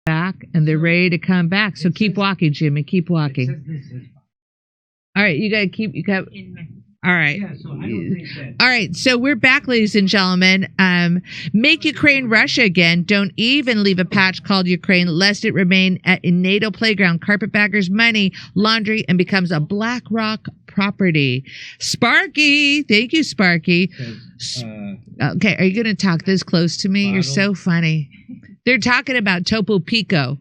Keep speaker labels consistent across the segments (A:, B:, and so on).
A: back, and they're ready to come back. So keep walking, Jimmy. Keep walking. All right, you got to keep. You got. All right.
B: Yeah, so I don't think that.
A: All right, so we're back, ladies and gentlemen. Make Ukraine Russia again. Don't even leave a patch called Ukraine, lest it remain a NATO playground, carpetbaggers, money, laundry, and becomes a BlackRock property. Sparky, thank you, Sparky. Okay, are you going to talk this close to me? You're so funny. They're talking about Topo Chico.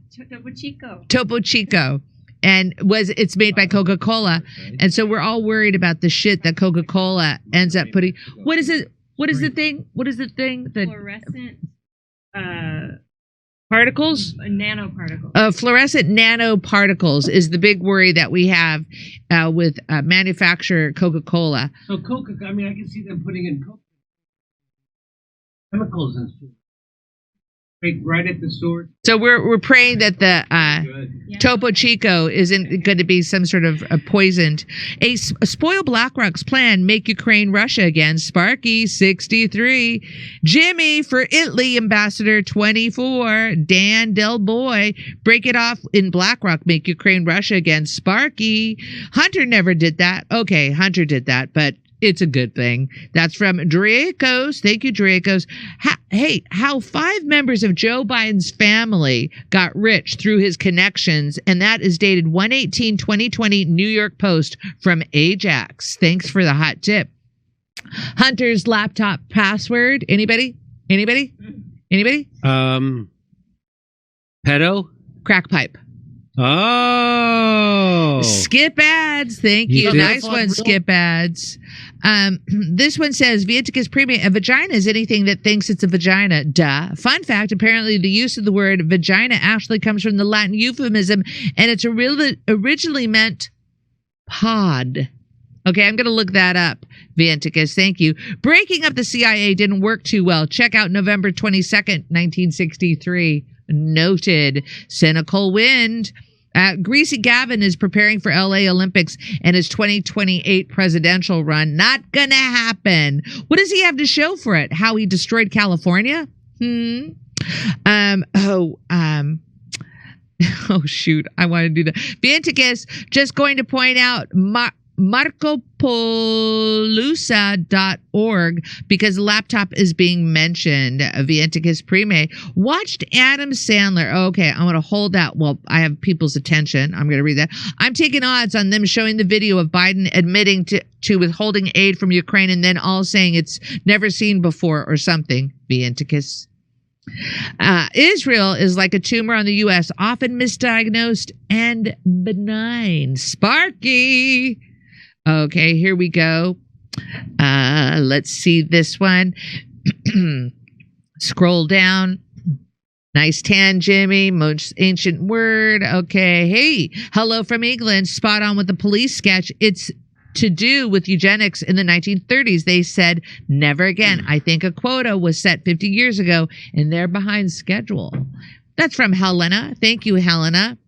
A: Topo Chico. And it's made by Coca-Cola. And so we're all worried about the shit that Coca-Cola ends up putting. What is it? What is the thing? What is the thing? The
C: fluorescent
A: particles?
C: Nanoparticles.
A: Fluorescent nanoparticles is the big worry that we have with manufacturer Coca-Cola.
B: So Coca, I mean, I can see them putting in chemicals and stuff. Right at the source.
A: So we're praying that the Topo Chico isn't going to be some sort of poisoned. A spoil BlackRock's plan, make Ukraine Russia again. Sparky 63, Jimmy for Italy Ambassador 24, Dan Del Boy, break it off in BlackRock, make Ukraine Russia again. Sparky, Hunter never did that. Okay, Hunter did that, but it's a good thing. That's from Dracos. Thank you, Dracos. How 5 members of Joe Biden's family got rich through his connections, and that is dated 1/18/2020 New York Post from Ajax. Thanks for the hot tip. Hunter's laptop password. Anybody?
D: Pedo?
A: Crack pipe.
D: Oh.
A: Skip ads. Thank you. Nice one, Skip ads. This one says, Viaticus premium, a vagina is anything that thinks it's a vagina. Duh. Fun fact, apparently the use of the word vagina actually comes from the Latin euphemism, and it's originally meant pod. Okay, I'm going to look that up, Viaticus. Thank you. Breaking up the CIA didn't work too well. Check out November 22nd, 1963. Noted. Cynical wind. Greasy Gavin is preparing for LA Olympics and his 2028 presidential run. Not gonna happen. What does he have to show for it? How he destroyed California? Oh shoot, I want to do that. Viaticus, just going to point out marcopolusa.org because the laptop is being mentioned. Viaticus Prime watched Adam Sandler. Okay, I'm going to hold that. Well, I have people's attention. I'm going to read that. I'm taking odds on them showing the video of Biden admitting to withholding aid from Ukraine and then all saying it's never seen before or something. Viaticus. Israel is like a tumor on the U.S., often misdiagnosed and benign. Sparky. Okay, here we go. Let's see this one. Scroll down. Nice tan, Jimmy. Most ancient word. Okay. Hey, hello from England. Spot on with the police sketch. It's to do with eugenics in the 1930s. They said, never again. I think a quota was set 50 years ago, and they're behind schedule. That's from Helena. Thank you, Helena.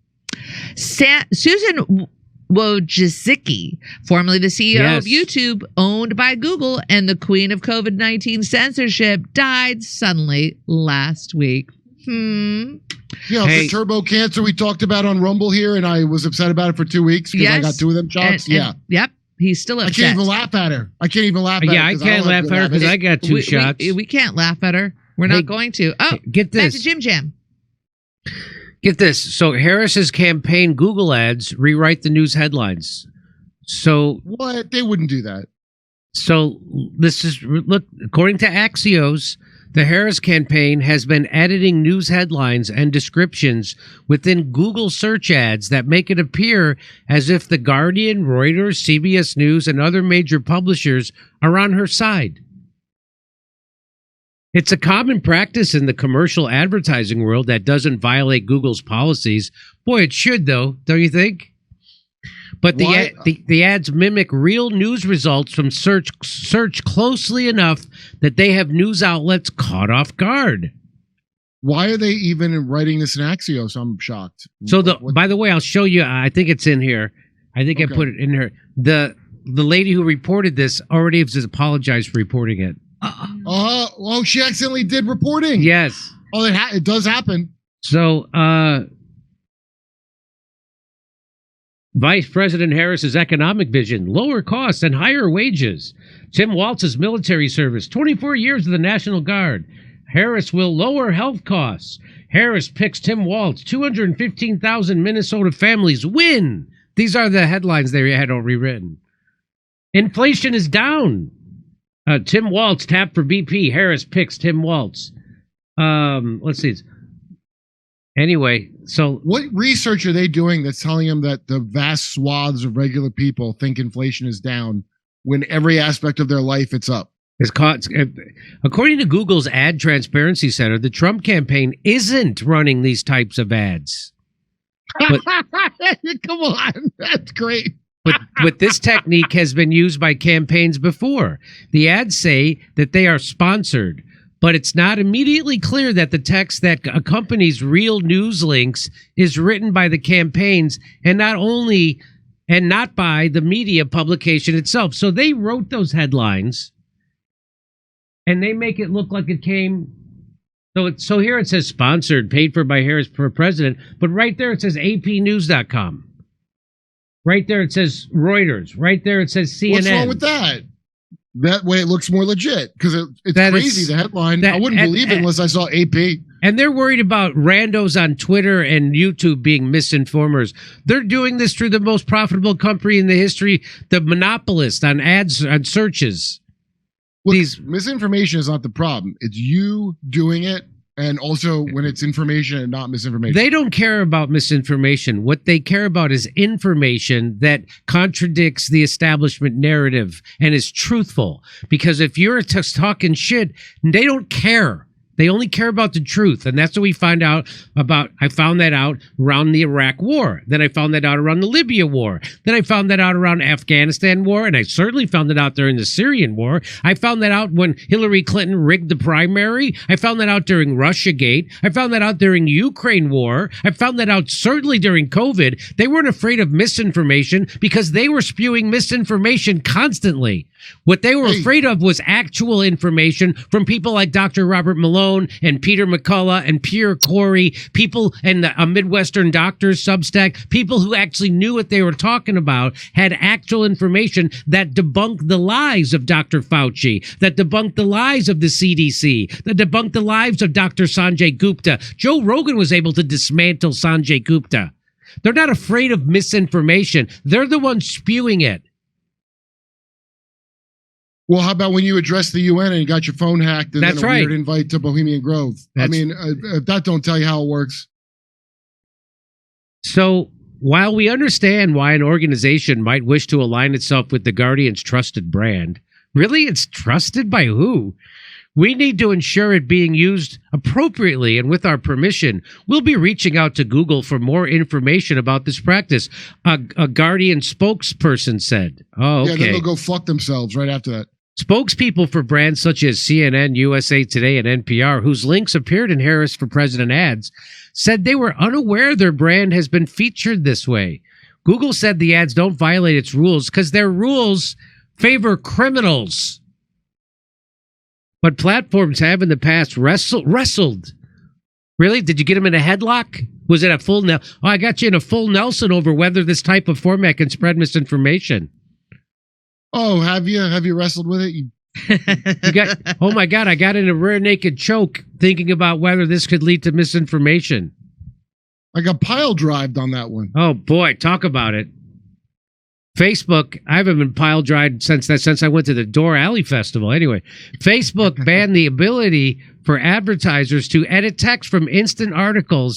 A: Susan Wojcicki, formerly the CEO of YouTube, owned by Google, and the queen of COVID-19 censorship, died suddenly last week.
E: Yeah, the turbo cancer we talked about on Rumble here, and I was upset about it for 2 weeks because I got 2 of them shots.
A: Yep. He's still upset.
E: I can't even laugh at her. I can't
D: I can't laugh at her because I got 2 shots.
A: We can't laugh at her. We're not going to. Oh,
D: get this.
A: Back to Jim Jam.
D: Get this. So Harris's campaign Google ads rewrite the news headlines. So
E: what? They wouldn't do that.
D: So this is, look, according to Axios, the Harris campaign has been editing news headlines and descriptions within Google search ads that make it appear as if The Guardian, Reuters, CBS News, and other major publishers are on her side. It's a common practice in the commercial advertising world that doesn't violate Google's policies. Boy, it should, though, don't you think? But the ads mimic real news results from search closely enough that they have news outlets caught off guard.
E: Why are they even writing this in Axios? I'm shocked.
D: So, by the way, I'll show you. I think it's in here. I think I put it in here. The lady who reported this already has apologized for reporting it.
E: Oh, she accidentally did reporting.
D: Yes.
E: Oh, it does happen.
D: So, Vice President Harris's economic vision, lower costs and higher wages. Tim Walz's military service, 24 years of the National Guard. Harris will lower health costs. Harris picks Tim Walz. 215,000 Minnesota families win. These are the headlines they had all rewritten. Inflation is down. Tim Walz tapped for BP. Harris picks Tim Walz. Let's see. Anyway, so
E: what research are they doing that's telling them that the vast swaths of regular people think inflation is down when every aspect of their life it's up?
D: According to Google's Ad Transparency Center, the Trump campaign isn't running these types of ads.
E: But, come on, that's great.
D: But this technique has been used by campaigns before. The ads say that they are sponsored, but it's not immediately clear that the text that accompanies real news links is written by the campaigns and not by the media publication itself. So they wrote those headlines and they make it look like it came. So here it says sponsored, paid for by Harris for president, but right there it says apnews.com. Right there it says Reuters. Right there it says CNN.
E: What's wrong with that? That way it looks more legit because it's crazy, the headline. I wouldn't believe it unless I saw AP.
D: And they're worried about randos on Twitter and YouTube being misinformers. They're doing this through the most profitable company in the history, the monopolist on ads, on searches.
E: Look, misinformation is not the problem. It's you doing it. And also when it's information and not misinformation.
D: They don't care about misinformation. What they care about is information that contradicts the establishment narrative and is truthful. Because if you're just talking shit, they don't care. They only care about the truth. And that's what we find out about. I found that out around the Iraq War. Then I found that out around the Libya War. Then I found that out around Afghanistan War. And I certainly found it out during the Syrian War. I found that out when Hillary Clinton rigged the primary. I found that out during Russiagate. I found that out during Ukraine War. I found that out certainly during COVID. They weren't afraid of misinformation because they were spewing misinformation constantly. What they were afraid of was actual information from people like Dr. Robert Malone and Peter McCullough and Pierre Corey, people and a Midwestern Doctors Substack, people who actually knew what they were talking about, had actual information that debunked the lies of Dr. Fauci, that debunked the lies of the CDC, that debunked the lies of Dr. Sanjay Gupta. Joe Rogan was able to dismantle Sanjay Gupta. They're not afraid of misinformation. They're the ones spewing it.
E: Well, how about when you addressed the UN and you got your phone hacked and then a weird invite to Bohemian Grove? I mean, if that don't tell you how it works.
D: So while we understand why an organization might wish to align itself with the Guardian's trusted brand, really, it's trusted by who? We need to ensure it being used appropriately and with our permission. We'll be reaching out to Google for more information about this practice, a Guardian spokesperson said. Oh, okay.
E: Yeah, then they'll go fuck themselves right after that.
D: Spokespeople for brands such as CNN, USA Today, and NPR, whose links appeared in Harris for President ads, said they were unaware their brand has been featured this way. Google said the ads don't violate its rules because their rules favor criminals. But platforms have in the past wrestled. Really? Did you get him in a headlock? Was it a full Oh, I got you in a full Nelson over whether this type of format can spread misinformation.
E: Oh, have you? Have you wrestled with it?
D: You got, oh my God, I got in a rear naked choke thinking about whether this could lead to misinformation.
E: I got pile drived on that one.
D: Oh boy, talk about it. Facebook, I haven't been pile drived since I went to the Dore Alley Festival. Anyway, Facebook banned the ability for advertisers to edit text from instant article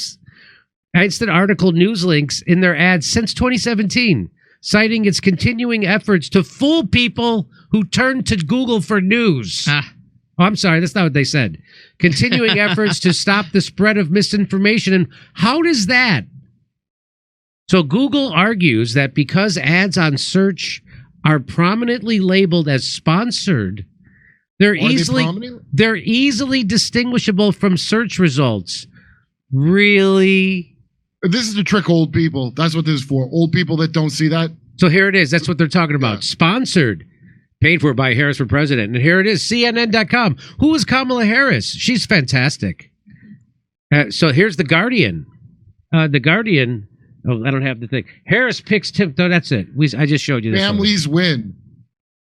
D: news links in their ads since 2017. Citing its continuing efforts to fool people who turn to Google for news. Oh, I'm sorry, that's not what they said. Continuing efforts to stop the spread of misinformation. And how does that? So Google argues that because ads on search are prominently labeled as sponsored, they're easily distinguishable from search results. Really?
E: This is to trick old people. That's what this is for. Old people that don't see that.
D: So here it is. That's what they're talking about. Yeah. Sponsored. Paid for by Harris for president. And here it is, CNN.com. Who is Kamala Harris? She's fantastic. So here's the Guardian. The Guardian. Oh, I don't have the thing. Harris picks Tim. No, that's it. I just showed you this.
E: Families win.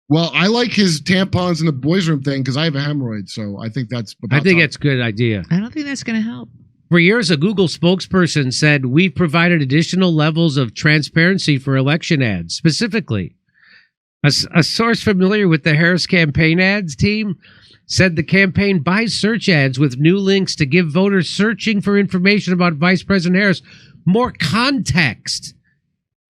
E: Well, I like his tampons in the boys' room thing because I have a hemorrhoid, so I think that's.
D: I think that's a good idea.
A: I don't think that's going to help.
D: For years, a Google spokesperson said, we've provided additional levels of transparency for election ads. Specifically, a source familiar with the Harris campaign ads team said the campaign buys search ads with new links to give voters searching for information about Vice President Harris more context.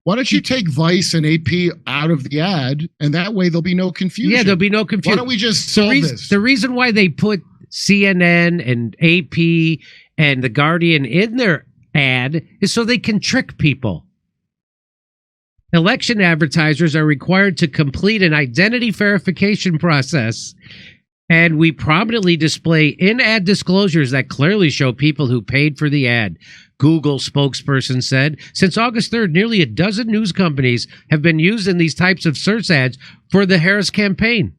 E: Why don't you take Vice and AP out of the ad, and that way there'll be no confusion?
D: Yeah, there'll be no confusion.
E: Why don't we just solve this?
D: The reason why they put CNN and AP and The Guardian in their ad is so they can trick people. Election advertisers are required to complete an identity verification process, and we prominently display in-ad disclosures that clearly show people who paid for the ad. Google spokesperson said, since August 3rd, nearly a dozen news companies have been using these types of search ads for the Harris campaign.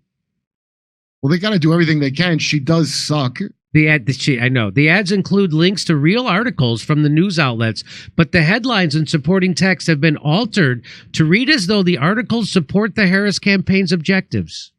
E: Well, they got to do everything they can. She does suck.
D: I know. The ads include links to real articles from the news outlets, but the headlines and supporting text have been altered to read as though the articles support the Harris campaign's objectives.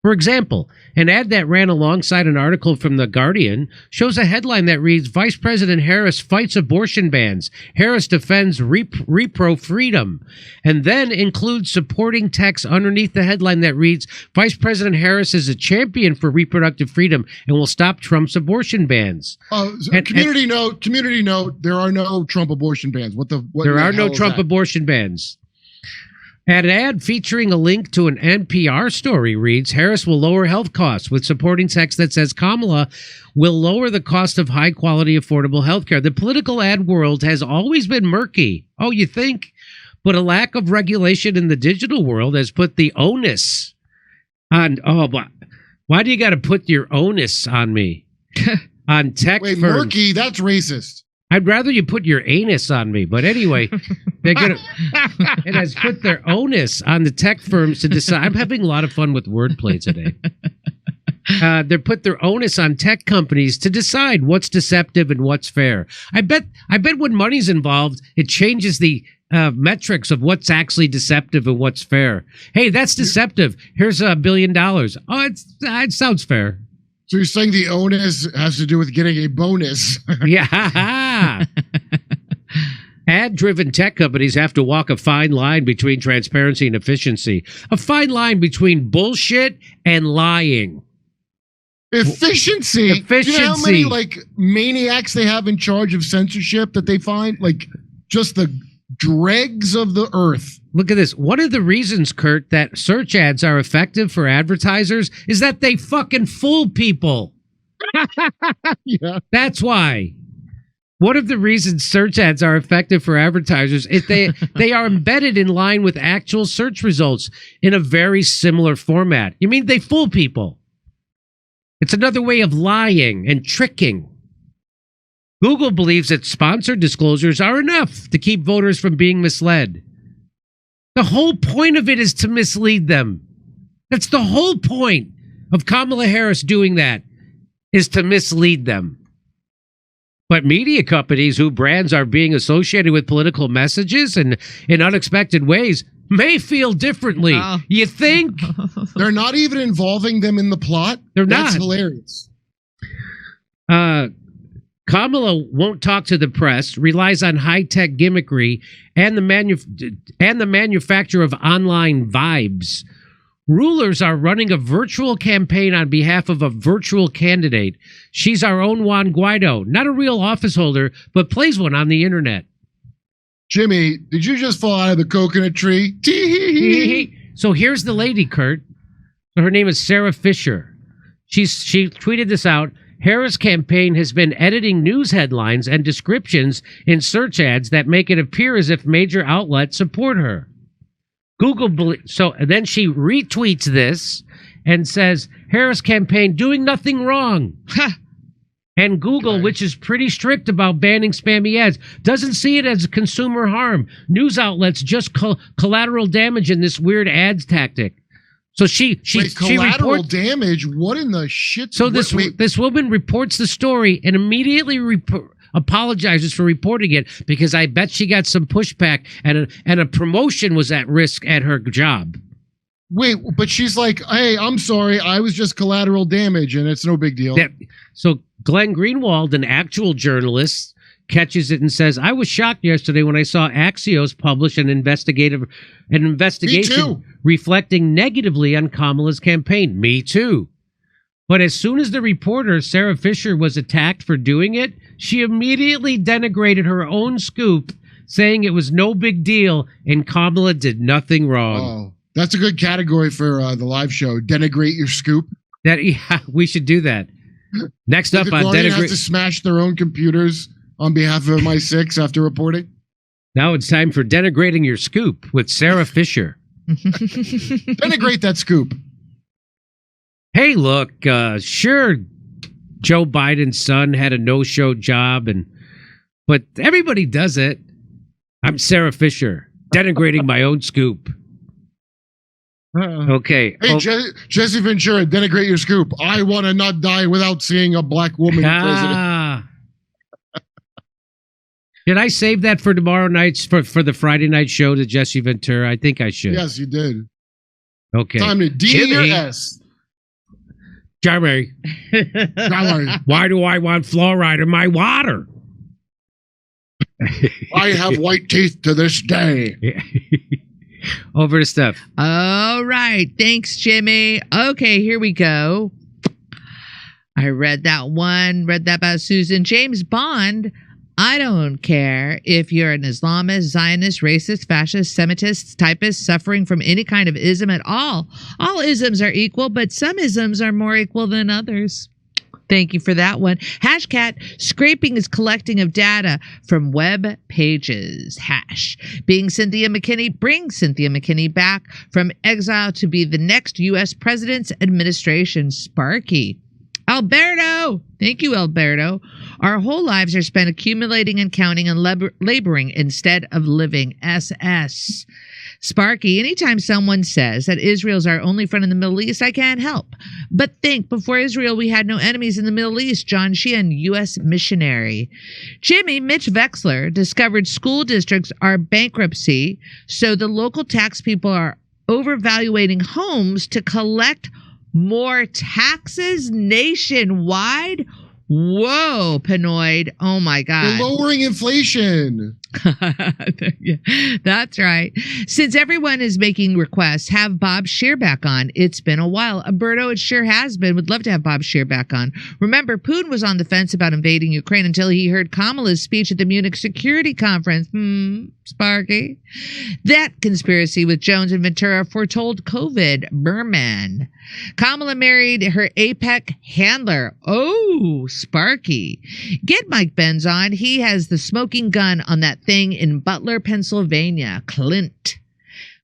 D: For example, an ad that ran alongside an article from The Guardian shows a headline that reads, Vice President Harris fights abortion bans. Harris defends repro freedom. And then includes supporting text underneath the headline that reads, Vice President Harris is a champion for reproductive freedom and will stop Trump's abortion bans.
E: Community note, there are no Trump abortion bans.
D: There are no Trump abortion bans. An ad featuring a link to an NPR story reads, Harris will lower health costs, with supporting text that says Kamala will lower the cost of high-quality, affordable health care. The political ad world has always been murky. Oh, you think? But a lack of regulation in the digital world has put the onus on... Oh, but why do you got to put your onus on me? On tech firms.
E: Murky, that's racist.
D: I'd rather you put your anus on me, but anyway, it has put their onus on the tech firms to decide. I'm having a lot of fun with wordplay today. They put their onus on tech companies to decide what's deceptive and what's fair. I bet when money's involved, it changes the metrics of what's actually deceptive and what's fair. Hey, that's deceptive. Here's $1 billion. Oh, it sounds fair.
E: So you're saying the onus has to do with getting a bonus?
D: Yeah. Ad-driven tech companies have to walk a fine line between transparency and efficiency. A fine line between bullshit and lying.
E: Efficiency? Do you know how many maniacs they have in charge of censorship that they find? Just the dregs of the earth.
D: Look at this. One of the reasons, Kurt, that search ads are effective for advertisers is that they fucking fool people.
E: Yeah.
D: That's why. One of the reasons search ads are effective for advertisers is they are embedded in line with actual search results in a very similar format. You mean they fool people? It's another way of lying and tricking. Google believes that sponsored disclosures are enough to keep voters from being misled. The whole point of it is to mislead them. That's the whole point of Kamala Harris doing that, is to mislead them. But media companies whose brands are being associated with political messages and in unexpected ways may feel differently. Oh. You think?
E: They're not even involving them in the plot?
D: They're not.
E: That's hilarious.
D: Kamala won't talk to the press, relies on high-tech gimmickry, and the manufacture of online vibes. Rulers are running a virtual campaign on behalf of a virtual candidate. She's our own Juan Guaido, not a real office holder, but plays one on the internet.
E: Jimmy, did you just fall out of the coconut tree? Tee-hee-hee.
D: So here's the lady, Kurt. Her name is Sarah Fisher. She tweeted this out. Harris' campaign has been editing news headlines and descriptions in search ads that make it appear as if major outlets support her. So then she retweets this and says, Harris' campaign doing nothing wrong. And Google, which is pretty strict about banning spammy ads, doesn't see it as consumer harm. News outlets just collateral damage in this weird ads tactic. So she
E: collateral
D: reports.
E: damage. What in the shit?
D: So this woman reports the story and immediately apologizes for reporting it because I bet she got some pushback and a promotion was at risk at her job.
E: Wait, but she's like, "Hey, I'm sorry, I was just collateral damage, and it's no big deal."
D: So Glenn Greenwald, an actual journalist, catches it and says, "I was shocked yesterday when I saw Axios publish an investigation reflecting negatively on Kamala's campaign." Me too. But as soon as the reporter, Sarah Fisher, was attacked for doing it, she immediately denigrated her own scoop, saying it was no big deal and Kamala did nothing wrong.
E: Oh, that's a good category for the live show. Denigrate your scoop.
D: We should do that. Next up on
E: Guardian has to smash their own computers on behalf of MI6 after reporting.
D: Now it's time for Denigrating Your Scoop with Sarah Fisher.
E: Denigrate that scoop.
D: Hey, look, sure, Joe Biden's son had a no-show job, but everybody does it. I'm Sarah Fisher, denigrating my own scoop. Okay.
E: Hey, Jesse Ventura, denigrate your scoop. I want to not die without seeing a black woman president.
D: Did I save that for tomorrow night's for the Friday night show to Jesse Ventura? I think I should.
E: Yes, you did.
D: Okay.
E: Time to D your S.
D: Jeremy. Why do I want fluoride in my water?
E: I have white teeth to this day.
D: Over to Steph.
A: All right. Thanks, Jimmy. Okay, here we go. I read that about Susan. James Bond. I don't care if you're an Islamist, Zionist, racist, fascist, Semitist, typist, suffering from any kind of ism at all. All isms are equal, but some isms are more equal than others. Thank you for that one. Hashcat, scraping is collecting of data from web pages. Hash. Being Cynthia McKinney, bring Cynthia McKinney back from exile to be the next U.S. president's administration. Sparky. Alberto. Thank you, Alberto. Our whole lives are spent accumulating and counting and laboring instead of living. SS. Sparky, anytime someone says that Israel's our only friend in the Middle East, I can't help but think before Israel we had no enemies in the Middle East. John Sheehan, U.S. missionary. Jimmy, Mitch Wexler discovered school districts are bankruptcy, so the local tax people are overvaluating homes to collect more taxes nationwide. Whoa, Pinoid. Oh, my God.
E: They're lowering inflation.
A: Yeah, that's right. Since everyone is making requests, have Bob Scheer back on. It's been a while. Alberto, it sure has been. Would love to have Bob Scheer back on. Remember, Putin was on the fence about invading Ukraine until he heard Kamala's speech at the Munich Security Conference. Sparky. That conspiracy with Jones and Ventura foretold COVID. Berman. Kamala married her APEC handler. Oh, Sparky. Get Mike Benz on. He has the smoking gun on that thing in Butler, Pennsylvania. Clint.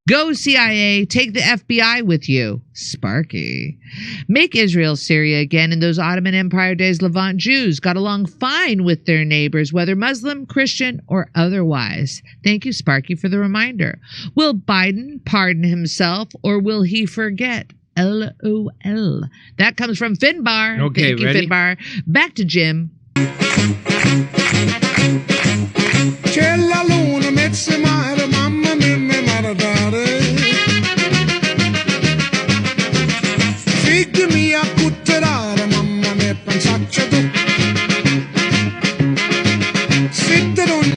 A: Go CIA, take the FBI with you. Sparky. Make Israel Syria again. In those Ottoman Empire days, Levant Jews got along fine with their neighbors, whether Muslim, Christian, or otherwise. Thank you, Sparky, for the reminder. Will Biden pardon himself, or will he forget? LOL. That comes from Finbar.
D: Okay,
A: thank you,
D: ready?
A: Finbar. Back to Jim.
C: C'è la luna, mezza mare, mamma mia, mi maradare. Figli mia, cutterare, mamma mia, pensaccia tu. Sitte non...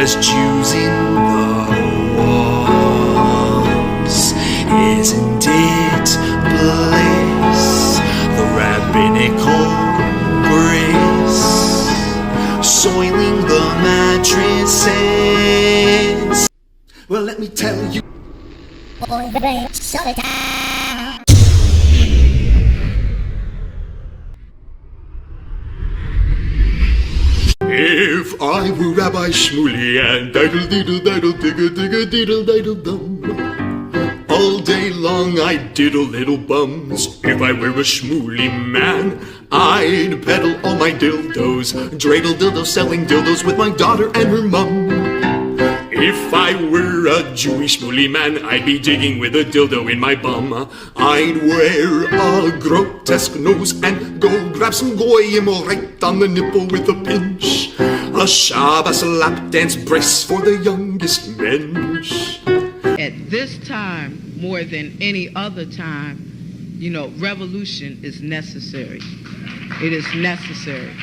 F: There's Jews in the walls. Isn't it bliss? The rabbinical grace soiling the mattresses. Well, let me tell you.
G: Shut it down.
F: If I were Rabbi Shmuley and diddle diddle diddle digga digga diddle diddle dum, all day long I'd diddle little bums. If I were a Shmuley man, I'd peddle all my dildos, dreidel dildos, selling dildos with my daughter and her mum. If I were a Jewish Shmuley man, I'd be digging with a dildo in my bum. I'd wear a grotesque nose and go grab some goyim right on the nipple with a pinch. A Shabbos lap dance brace for the youngest mensch.
H: At this time, more than any other time, you know, revolution is necessary. It is necessary.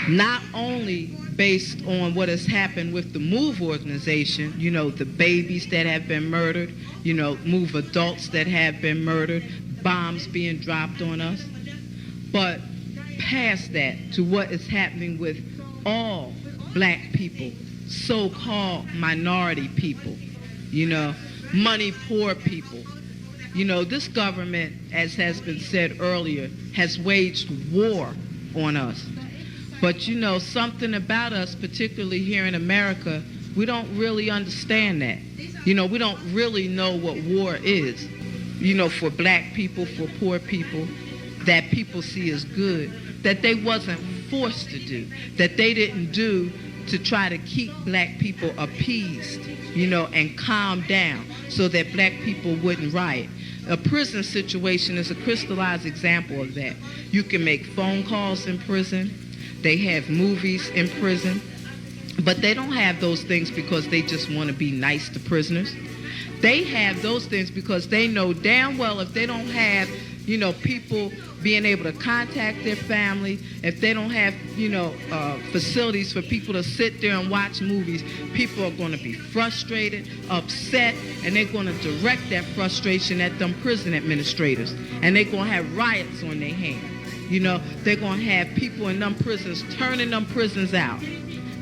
H: Not only based on what has happened with the MOVE organization, you know, the babies that have been murdered, you know, MOVE adults that have been murdered, bombs being dropped on us, but past that to what is happening with all black people, so-called minority people, you know, money poor people. You know, this government, as has been said earlier, has waged war on us. But you know, something about us, particularly here in America, we don't really understand that. You know, we don't really know what war is. You know, for black people, for poor people, that people see as good, that they wasn't forced to do, that they didn't do to try to keep black people appeased, you know, and calm down so that black people wouldn't riot. A prison situation is a crystallized example of that. You can make phone calls in prison. They have movies in prison, but they don't have those things because they just want to be nice to prisoners. They have those things because they know damn well if they don't have, you know, people being able to contact their family, if they don't have, you know, facilities for people to sit there and watch movies, people are going to be frustrated, upset, and they're going to direct that frustration at them prison administrators, and they're going to have riots on their hands. You know, they're going to have people in them prisons turning them prisons out.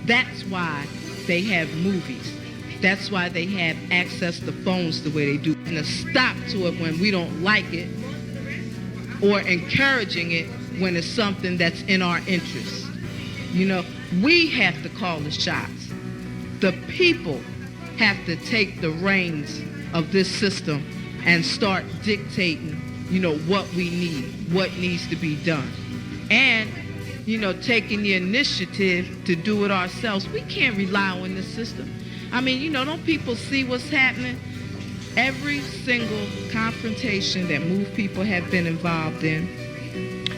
H: That's why they have movies. That's why they have access to phones the way they do. And a stop to it when we don't like it, or encouraging it when it's something that's in our interest. You know, we have to call the shots. The people have to take the reins of this system and start dictating, you know, what we need, what needs to be done. And, you know, taking the initiative to do it ourselves. We can't rely on this system. I mean, you know, don't people see what's happening? Every single confrontation that MOVE people have been involved in,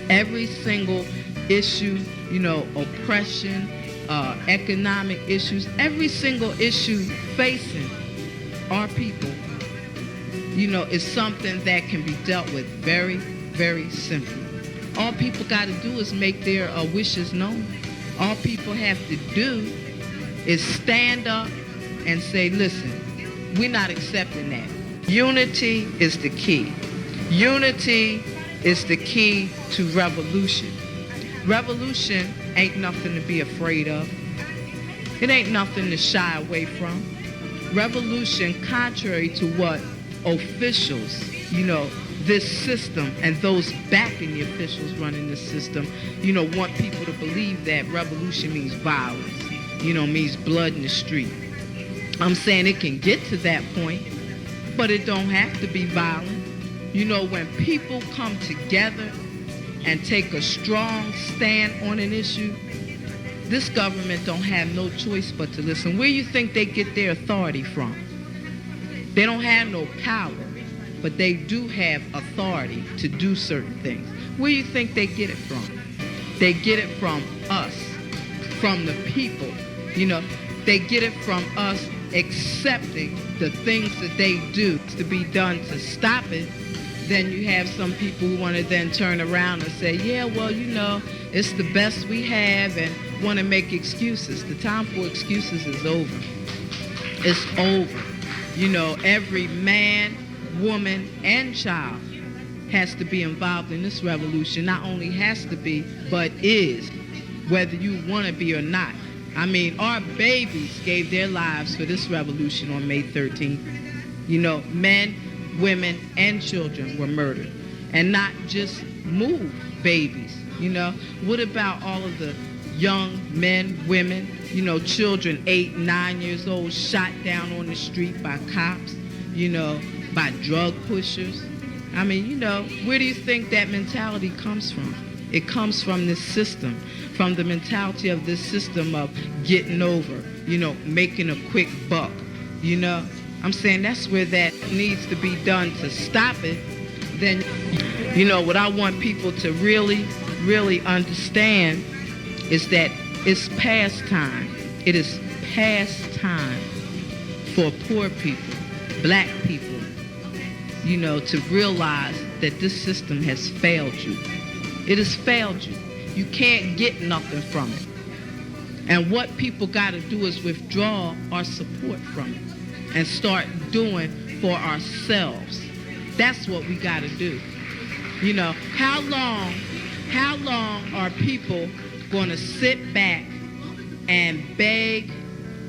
H: every single issue, you know, oppression, economic issues, every single issue facing our people, you know, is something that can be dealt with very, very simply. All people got to do is make their wishes known. All people have to do is stand up and say, listen, we're not accepting that. Unity is the key. Unity is the key to revolution. Revolution ain't nothing to be afraid of. It ain't nothing to shy away from. Revolution, contrary to what officials, you know, this system and those backing the officials running this system, you know, want people to believe that revolution means violence, you know, means blood in the street. I'm saying it can get to that point, but it don't have to be violent. You know, when people come together and take a strong stand on an issue, this government don't have no choice but to listen. Where you think they get their authority from? They don't have no power, but they do have authority to do certain things. Where you think they get it from? They get it from us, from the people. You know, they get it from us accepting the things that they do to be done to stop it, then you have some people who want to then turn around and say, yeah, well, you know, it's the best we have, and want to make excuses. The time for excuses is over. It's over. You know, every man, woman, and child has to be involved in this revolution. Not only has to be, but is, whether you want to be or not. I mean, our babies gave their lives for this revolution on May 13th. You know, men, women, and children were murdered. And not just move babies, you know. What about all of the young men, women, you know, children 8, 9 years old shot down on the street by cops, you know, by drug pushers? I mean, you know, where do you think that mentality comes from? It comes from this system, from the mentality of this system of getting over, you know, making a quick buck, you know. I'm saying that's where that needs to be done to stop it. Then, you know, what I want people to really, really understand is that it's past time. It is past time for poor people, black people, you know, to realize that this system has failed you. It has failed you. You can't get nothing from it. And what people got to do is withdraw our support from it and start doing for ourselves. That's what we got to do. You know, how long are people going to sit back and beg,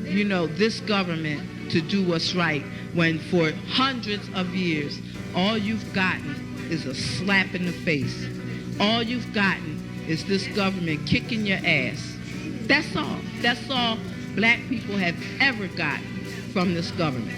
H: you know, this government to do what's right when for hundreds of years all you've gotten is a slap in the face? All you've gotten is this government kicking your ass. That's all. That's all black people have ever gotten from this government.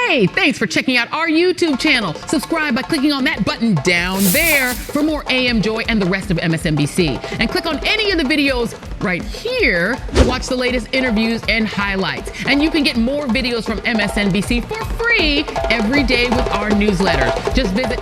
G: Hey, thanks for checking out our YouTube channel. Subscribe by clicking on that button down there for more AM Joy and the rest of MSNBC. And click on any of the videos right here to watch the latest interviews and highlights. And you can get more videos from MSNBC for free every day with our newsletters. Just visit